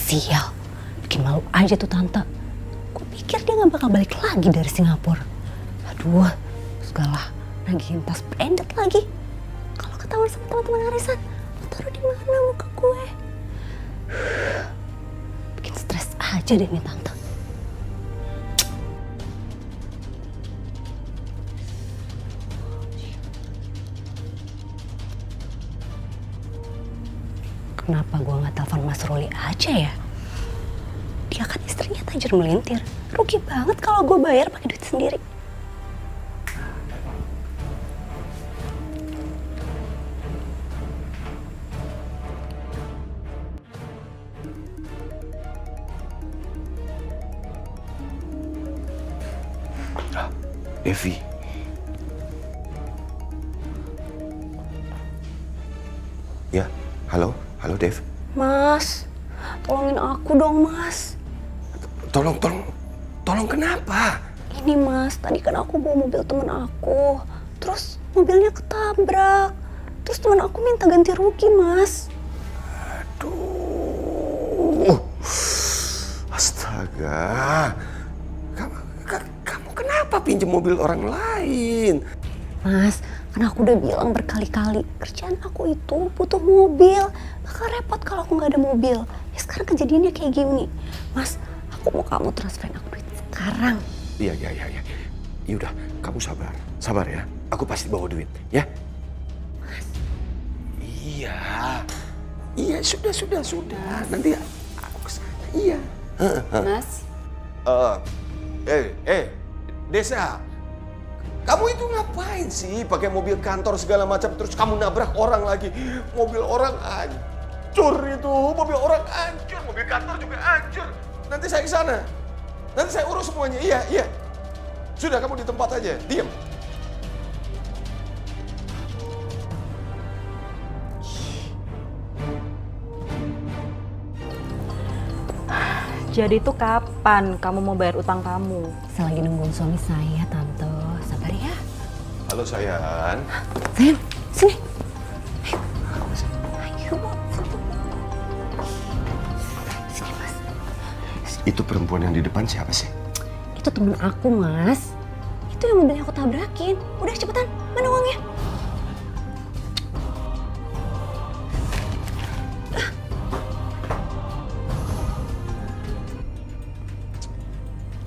Sial, bikin malu aja tuh tante. Gue pikir dia gak bakal balik lagi dari Singapura. Aduh, segala nagihin tas branded lagi. Kalau ketahuan sama teman-teman arisan, lo taruh di mana muka gue? Bikin stres aja deh nih tante. Kenapa gue nggak telepon Mas Ruli aja ya? Dia kan istrinya tajir melintir. Rugi banget kalau gue bayar pakai duit sendiri. Devi. Ya, halo Dev. Mas, tolongin aku dong Mas. Tolong kenapa? Ini Mas, tadi kan aku bawa mobil temen aku. Terus mobilnya ketabrak. Terus temen aku minta ganti rugi Mas. Aduh, astaga. Kamu kenapa pinjam mobil orang lain? Mas, kan aku udah bilang berkali-kali, kerjaan aku itu butuh mobil. Bakal repot kalau aku nggak ada mobil. Ya sekarang kejadiannya kayak gini. Mas, aku mau kamu transferin aku duit sekarang. Iya. Yaudah, kamu sabar ya. Aku pasti bawa duit, ya. Mas. Iya, sudah. Nanti aku kesana. Iya. Mas. Desa. Kamu itu ngapain sih pakai mobil kantor segala macam terus kamu nabrak orang lagi? Mobil orang hancur itu, mobil orang hancur, mobil kantor juga hancur. Nanti saya ke sana. Nanti saya urus semuanya. Iya. Sudah kamu di tempat aja, diam. Jadi itu kapan kamu mau bayar utang kamu? Saya lagi nungguin suami saya, Tante. Sabar ya. Halo sayang. Sayang, sini. Ayo. Sini, Mas. Itu perempuan yang di depan siapa sih? Itu temen aku, Mas. Itu yang mobilnya aku tabrakin. Udah cepetan, mana uangnya?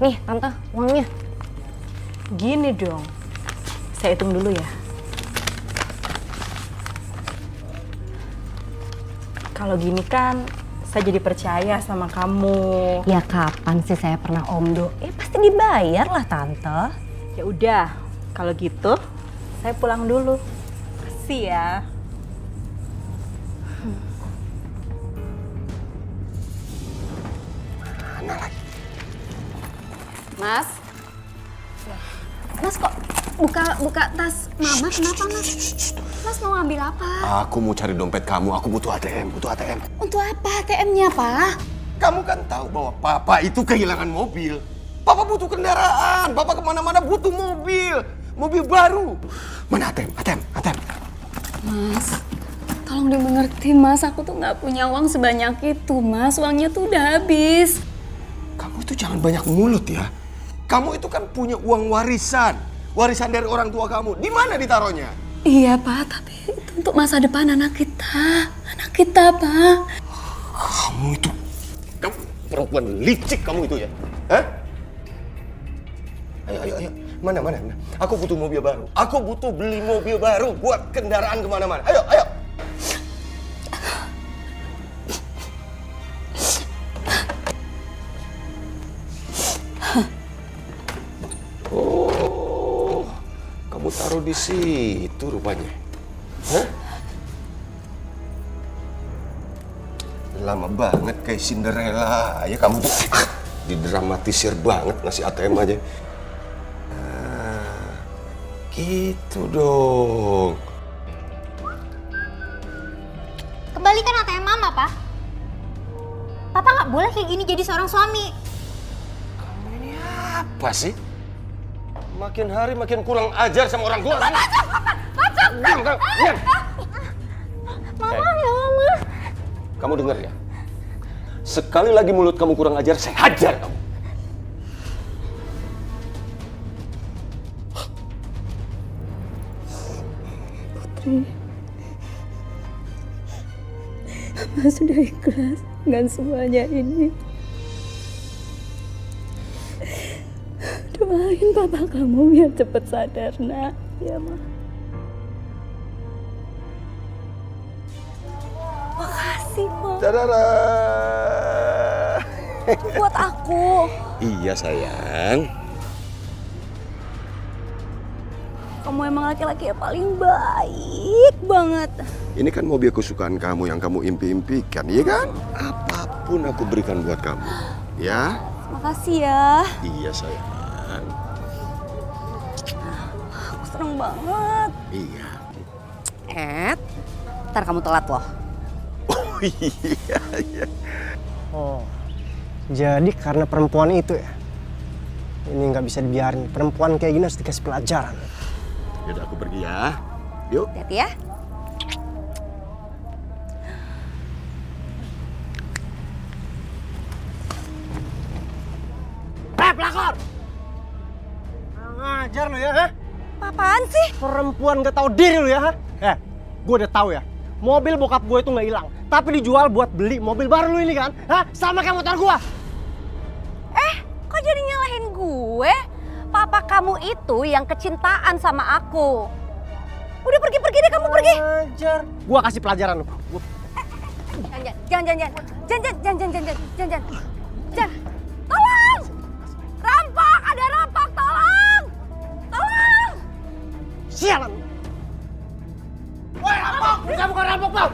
Nih, Tante, uangnya. Gini dong, saya hitung dulu ya. Kalau gini kan, saya jadi percaya sama kamu. Ya kapan sih saya pernah omdo? Ya pasti dibayar lah, Tante. Ya udah, kalau gitu, saya pulang dulu. Makasih ya. Mana lagi? Mas? Mas kok buka tas Mama? Kenapa, Mas? Mas mau ngambil apa? Aku mau cari dompet kamu, aku butuh ATM. Untuk apa ATM-nya, Pak? Kamu kan tahu bahwa Papa itu kehilangan mobil. Papa butuh kendaraan, Papa kemana-mana butuh mobil. Mobil baru. Mana ATM? Mas, tolong dimengerti Mas, aku tuh nggak punya uang sebanyak itu Mas, uangnya tuh udah habis. Kamu itu jangan banyak mulut ya. Kamu itu kan punya uang warisan dari orang tua kamu. Di mana ditaruhnya? Iya Pak, tapi itu untuk masa depan anak kita Pak. Kamu perempuan licik kamu itu ya. Hah? Ayo. Mana? Aku butuh mobil baru. Aku butuh beli mobil baru buat kendaraan kemana-mana. Ayo. Oh, kamu taruh di situ rupanya. Hah? Lama banget kayak Cinderella. Ya kamu tuh didramatisir banget ngasih ATM aja. Gitu dong. Kembalikan ATM Mama, Pak. Papa nggak boleh kayak gini jadi seorang suami. Kamu ini apa sih? Makin hari makin kurang ajar sama orang tua. Papa, Diam. Mama, ya Mama. Kamu dengar ya? Sekali lagi mulut kamu kurang ajar, saya hajar kamu. Mas sudah ikhlas dengan semuanya ini. Doain papa kamu biar cepat sadar, nak. Ya, Ma. Makasih, Ma. Tadara. Buat aku. Iya sayang. Kamu emang laki-laki yang paling baik banget. Ini kan mobil kesukaan kamu yang kamu impi-impikan, iya kan? Apapun aku berikan buat kamu, ya? Makasih ya. Iya sayang. Aku seneng banget. Iya. Ntar kamu telat loh. Oh iya, iya. Oh, jadi karena perempuan itu ya? Ini nggak bisa dibiarin. Perempuan kayak gini harus dikasih pelajaran. Yaudah aku pergi ya. Yuk. Hati-hati ya. Pelakor! Ngajar lu ya, ha? Apaan sih? Perempuan gak tahu diri lu ya, ha? Gue udah tahu ya. Mobil bokap gue itu nggak hilang, tapi dijual buat beli mobil baru lu ini kan? Hah? Sama kayak motor gue. Kok jadi nyalahin gue? Papa kamu itu yang kecintaan sama aku. Udah pergi deh, kamu pergi. Ngajar. Gue kasih pelajaran lu. Jangan. Tolong! Rampok, ada rampok, tolong! Tolong! Sialan. Woi, rampok! Saya bukan rampok, Bang!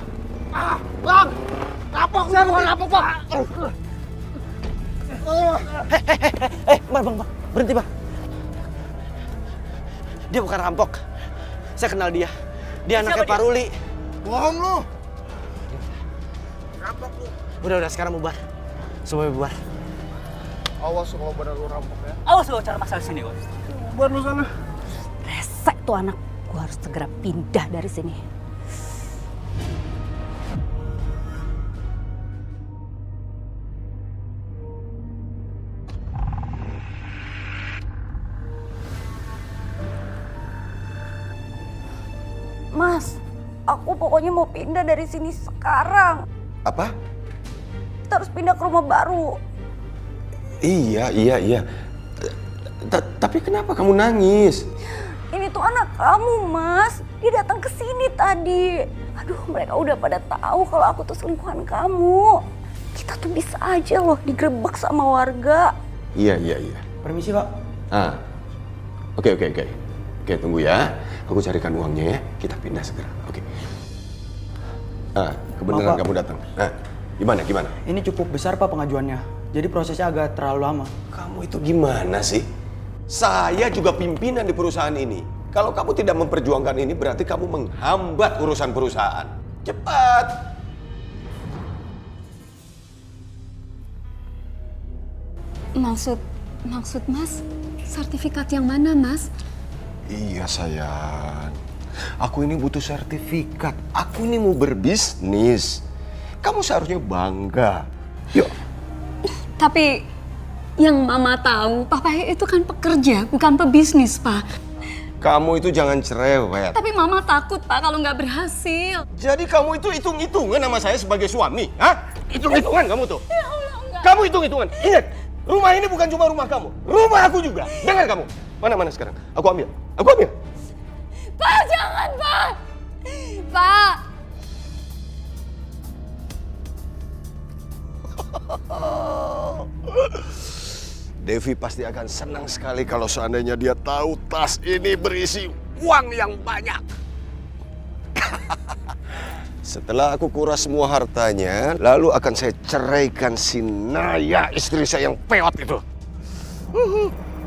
Bang! Rampok, saya bukan rampok, Bang! Bang, berhenti bang. Dia bukan rampok. Saya kenal dia. Dia anaknya Pak Ruli. Bohong lu! Rampok lu! Udah, sekarang bubar. Semuanya bubar. Awas kalau benar lu rampok ya. Awas lo cara masalah sini, bos. Bubar lu sana. Resek tuh anak. Gue harus segera pindah dari sini. Mas, aku pokoknya mau pindah dari sini sekarang. Apa? Kita harus pindah ke rumah baru. Iya. Tapi kenapa kamu nangis? Ini tuh anak kamu, Mas. Dia datang ke sini tadi. Aduh, mereka udah pada tahu kalau aku tuh selingkuhan kamu. Kita tuh bisa aja loh digerebek sama warga. Iya. Permisi, Pak. Oke, tunggu ya. Aku carikan uangnya ya. Kita pindah segera. Oke. Kebenaran Maaf, Pak. kamu datang. Gimana? Ini cukup besar, Pak, pengajuannya. Jadi prosesnya agak terlalu lama. Kamu itu gimana sih? Saya juga pimpinan di perusahaan ini. Kalau kamu tidak memperjuangkan ini, berarti kamu menghambat urusan perusahaan. Cepat! Maksud Mas, sertifikat yang mana, Mas? Iya sayang. Aku ini butuh sertifikat. Aku ini mau berbisnis. Kamu seharusnya bangga. Yuk. Tapi yang Mama tahu, Papa itu kan pekerja, bukan pebisnis, Pak. Kamu itu jangan cerewet. Tapi Mama takut, Pak, kalau nggak berhasil. Jadi kamu itu hitung-hitungan sama saya sebagai suami, hah? Hitung-hitungan kamu tuh. Ya Allah, enggak. Kamu hitung-hitungan. Ingat, rumah ini bukan cuma rumah kamu. Rumah aku juga. Dengar kamu. Mana sekarang? Aku ambil. Pak, jangan, Pak! Pak! Devi pasti akan senang sekali kalau seandainya dia tahu tas ini berisi uang yang banyak. Setelah aku kuras semua hartanya, lalu akan saya ceraikan si Naya, istri saya yang peot itu.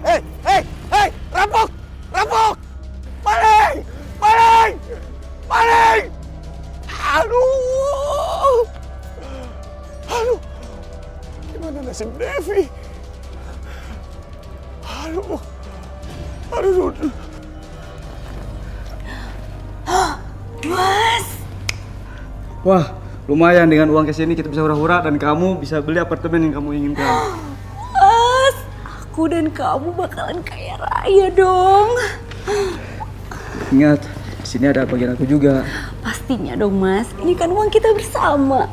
Hei, rampok! Maling! Aduh! Gimana nasib Devi? Aduh. Mas! Wah, Lumayan dengan uang cash ini kita bisa hura-hura dan kamu bisa beli apartemen yang kamu inginkan. Mas, aku dan kamu bakalan kaya raya dong. Ingat, di sini ada bagian aku juga. Pastinya dong Mas, ini kan uang kita bersama.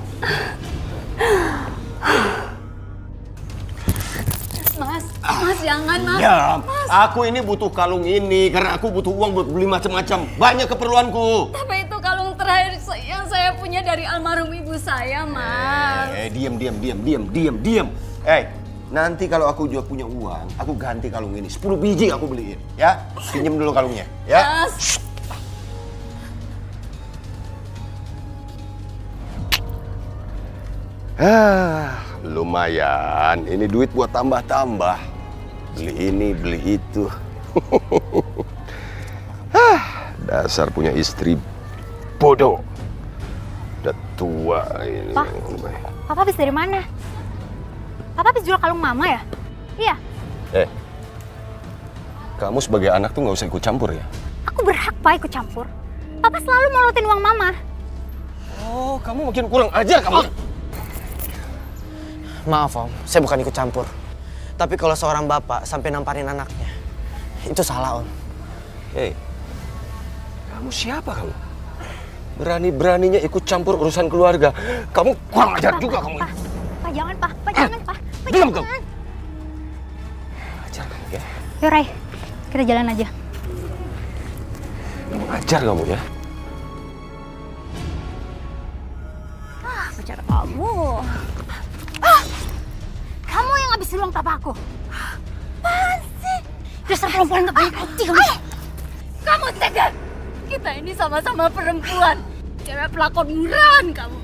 Mas jangan mas. Ya, aku ini butuh kalung ini karena aku butuh uang buat beli macam-macam. Banyak keperluanku. Tapi itu kalung terakhir yang saya punya dari almarhum ibu saya, Mas. Diam. Nanti kalau aku juga punya uang, aku ganti kalung ini. 10 biji aku beliin, ya. Pinjam dulu kalungnya, ya. Mas. Lumayan. Ini duit buat tambah-tambah. Beli ini, beli itu. Dasar punya istri bodoh. Udah tua ini. Pak, Papa habis dari mana? Papa habis jual kalung Mama ya? Iya. Kamu sebagai anak tuh nggak usah ikut campur ya. Aku berhak Pak ikut campur. Papa selalu molotin uang Mama. Oh, kamu makin kurang ajar kamu. Maaf Om, saya bukan ikut campur. Tapi kalau seorang bapak sampai namparin anaknya, itu salah Om. Hei, kamu siapa kamu? Berani-beraninya ikut campur urusan keluarga. Kamu kurang ajar juga kamu. Pak jangan Pak, Pak jangan Pak. Pak, Diam jangan. kamu. Ajar kamu ya. Yuk Ray, kita jalan aja. Kamu ajar kamu ya. Pacar kamu. Kamu yang habis uang papaku. Apaan sih? Dasar perempuan gak punya bukti kamu. Kamu tega. Kita ini sama-sama perempuan. Cewek pelakon murahan kamu.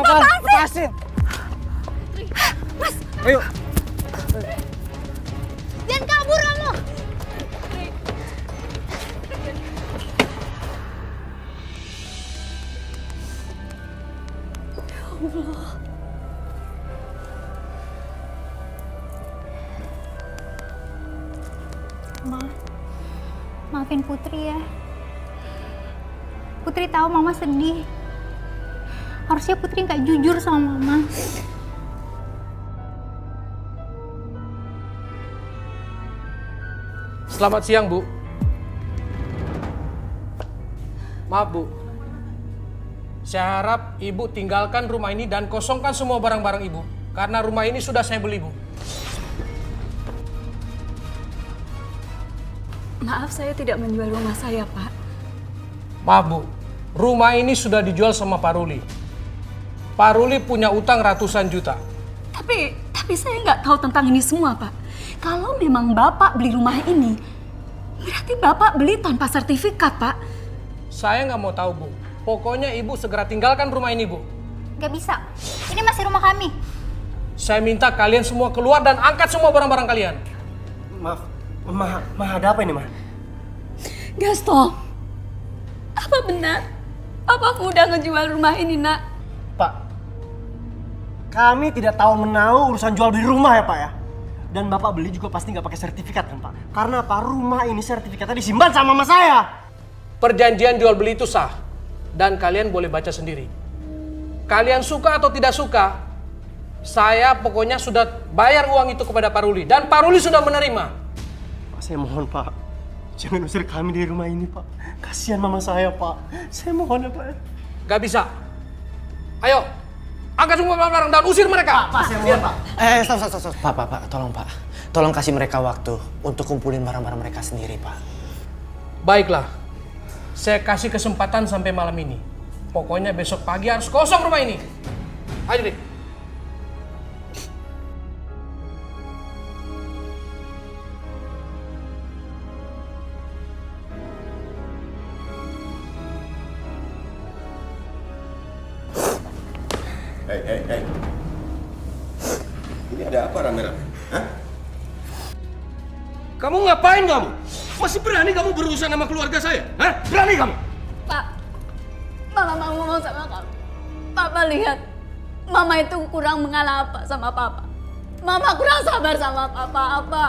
Apa? Lepasin. Mas, Ayo. jangan kabur kamu. Ma, maafin Putri ya. Putri tahu Mama sedih. Harusnya Putri nggak jujur sama Mama. Selamat siang, Bu. Maaf, Bu. Saya harap Ibu tinggalkan rumah ini dan kosongkan semua barang-barang Ibu. Karena rumah ini sudah saya beli, Bu. Maaf, saya tidak menjual rumah saya, Pak. Maaf, Bu. Rumah ini sudah dijual sama Pak Ruli. Pak Ruli punya utang ratusan juta. Tapi saya nggak tahu tentang ini semua, Pak. Kalau memang Bapak beli rumah ini, berarti Bapak beli tanpa sertifikat, Pak. Saya nggak mau tahu, Bu. Pokoknya Ibu segera tinggalkan rumah ini, Bu. Nggak bisa. Ini masih rumah kami. Saya minta kalian semua keluar dan angkat semua barang-barang kalian. Maaf, Ma, ada apa ini, Ma? Gaston, apa benar? Papamu udah ngejual rumah ini, Nak? Pak, kami tidak tahu menahu urusan jual beli rumah ya, Pak ya. Dan Bapak beli juga pasti nggak pakai sertifikat kan, Pak? Karena Pak, rumah ini sertifikatnya disimpan sama mama saya. Perjanjian jual beli itu sah dan kalian boleh baca sendiri. Kalian suka atau tidak suka, saya pokoknya sudah bayar uang itu kepada Pak Ruli dan Pak Ruli sudah menerima. Pak, saya mohon Pak, jangan usir kami dari rumah ini Pak. Kasihan mama saya Pak. Saya mohon ya Pak. Gak bisa. Ayo, angkat semua barang-barang dan usir mereka. Pak, saya mohon Pak. Stop. Pak, tolong Pak. Tolong kasih mereka waktu untuk kumpulin barang-barang mereka sendiri, Pak. Baiklah, saya kasih kesempatan sampai malam ini. Pokoknya besok pagi harus kosong rumah ini. Ayo deh. Hei. Ini ada apa rame-rame? Hah? Kamu ngapain kamu? Masih berani kamu berurusan sama keluarga saya? Hah? Berani kamu? Pak, Mama mau ngomong sama kamu. Papa lihat, Mama itu kurang mengalah apa sama Papa. Mama kurang sabar sama Papa apa.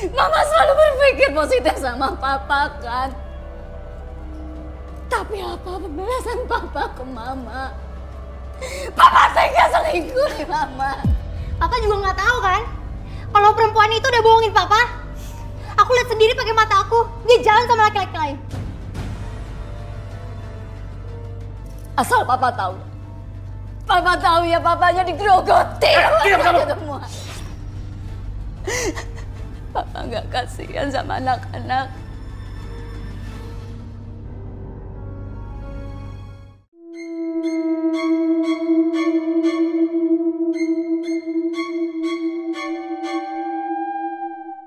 Mama selalu berpikir positif sama Papa kan. Tapi apa pembalasan papa ke mama? Papa tega selingkuh di mama. Papa juga nggak tahu kan? Kalau perempuan itu udah bohongin papa. Aku lihat sendiri pakai mata aku, dia jalan sama laki-laki lain. Asal papa tahu. Papa tahu ya papanya digerogoti. Diam kamu! Semua. Papa nggak kasihan sama anak-anak.